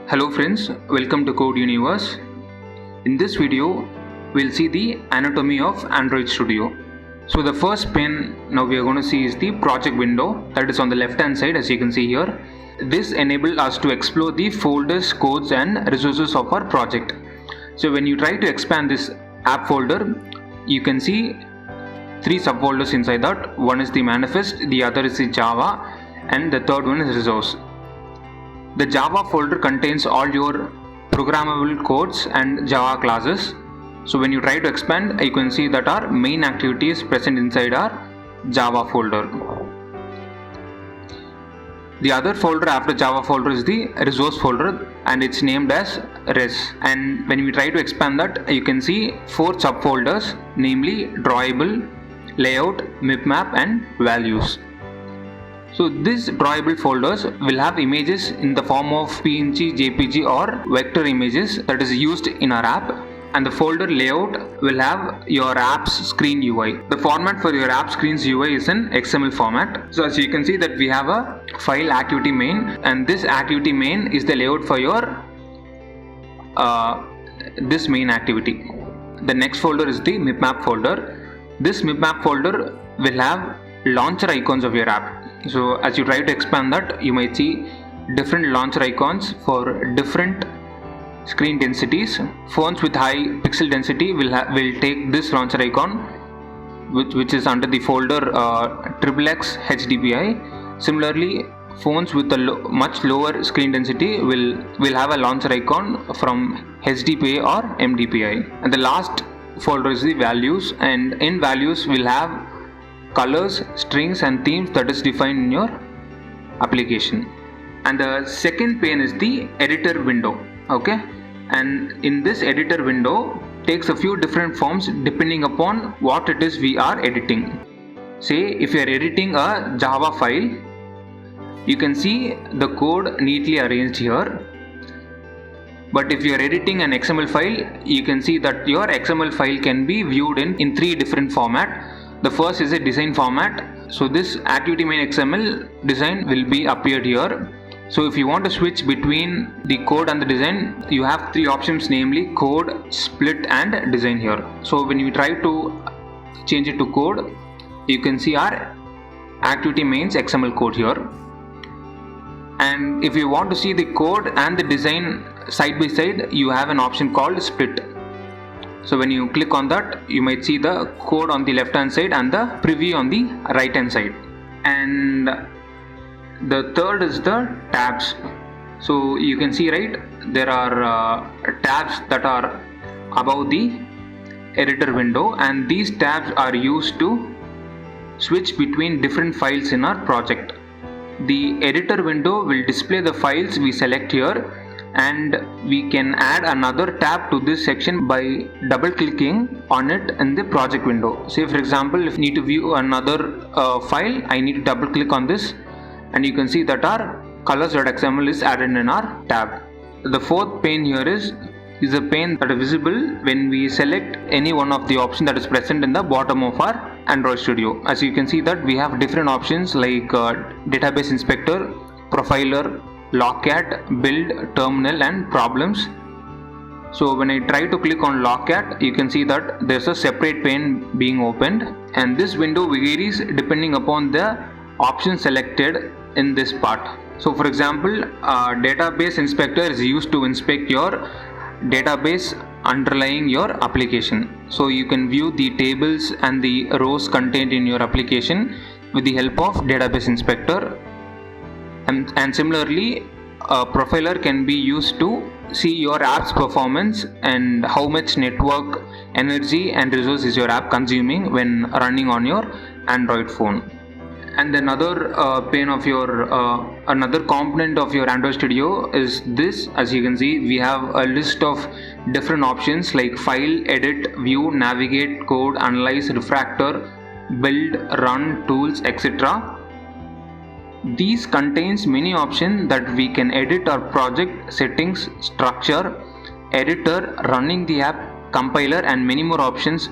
Hello friends, welcome to Code Universe. In this video, we'll see the anatomy of Android Studio. So the first pane now we are going to see is the project window that is on the left hand side, as you can see here. This enables us to explore the folders, codes and resources of our project. So when you try to expand this app folder, you can see three subfolders inside that. One is the manifest, the other is the Java, and the third one is resource. The Java folder contains all your programmable codes and Java classes. So when you try to expand, you can see that our main activity is present inside our Java folder. The other folder after Java folder is the resource folder, and it's named as res. And when we try to expand that, you can see four subfolders, namely drawable, layout, mipmap and values. So these drawable folders will have images in the form of PNG, JPG or vector images that is used in our app, and the folder layout will have your app's screen UI. The format for your app screen's UI is in XML format. So as you can see that we have a file activity main, and this activity main is the layout for your this main activity. The next folder is the mipmap folder. This mipmap folder will have launcher icons of your app. So as you try to expand that, you might see different launcher icons for different screen densities. Phones with high pixel density will take this launcher icon, which is under the folder XXX HDPI. Similarly, phones with a much lower screen density will have a launcher icon from HDPI or MDPI. And the last folder is the values, and in values we'll have colors, strings and themes that is defined in your application. And the second pane is the editor window. Okay, and in this editor window takes a few different forms depending upon what it is we are editing. Say if you are editing a Java file, you can see the code neatly arranged here. But if you are editing an XML file, you can see that your XML file can be viewed in three different formats. The first is a design format. So this activity main XML design will be appeared here. So if you want to switch between the code and the design, you have three options, namely code, split and design here. So when you try to change it to code, you can see our activity mains XML code here. And if you want to see the code and the design side by side, you have an option called split. So when you click on that, you might see the code on the left hand side and the preview on the right hand side. And the third is the tabs. So you can see, right, there are tabs that are above the editor window, and these tabs are used to switch between different files in our project. The editor window will display the files we select here, and we can add another tab to this section by double clicking on it in the project window. Say for example, if I need to view another file, I need to double click on this, and you can see that our colors.xml is added in our tab. The fourth pane here is a pane that is visible when we select any one of the options that is present in the bottom of our Android Studio. As you can see that we have different options like database inspector, profiler, Logcat, build, terminal and problems. So when I try to click on Logcat, you can see that there's a separate pane being opened, and this window varies depending upon the option selected in this part. So for example, database inspector is used to inspect your database underlying your application. So you can view the tables and the rows contained in your application with the help of database inspector. And similarly, a profiler can be used to see your app's performance and how much network, energy and resource is your app consuming when running on your Android phone. And another pane of your another component of your Android Studio is this. As you can see, we have a list of different options like file, edit, view, navigate, code, analyze, refactor, build, run, tools, etc. These contains many options that we can edit our project settings, structure, editor, running the app, compiler and many more options,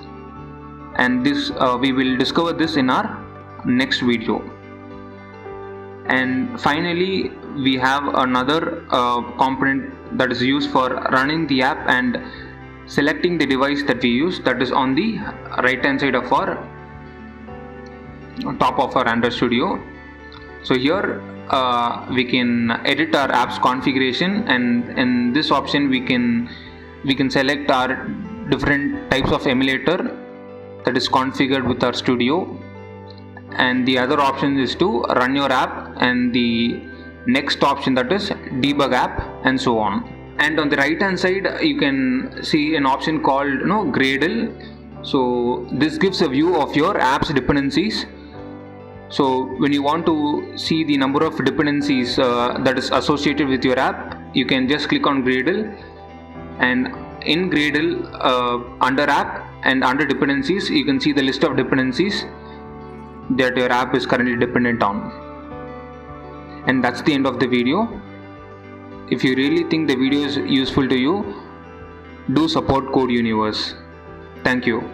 and this we will discover this in our next video. And finally, we have another component that is used for running the app and selecting the device that we use, that is on the right hand side of our top of our Android Studio. So here we can edit our app's configuration, and in this option we can select our different types of emulator that is configured with our studio, and the other option is to run your app, and the next option that is debug app, and so on. And on the right hand side you can see an option called Gradle. So this gives a view of your app's dependencies. So when you want to see the number of dependencies that is associated with your app, you can just click on Gradle, and in Gradle under app and under dependencies you can see the list of dependencies that your app is currently dependent on. And that's the end of the video. If you really think the video is useful to you, do support Code Universe. Thank you.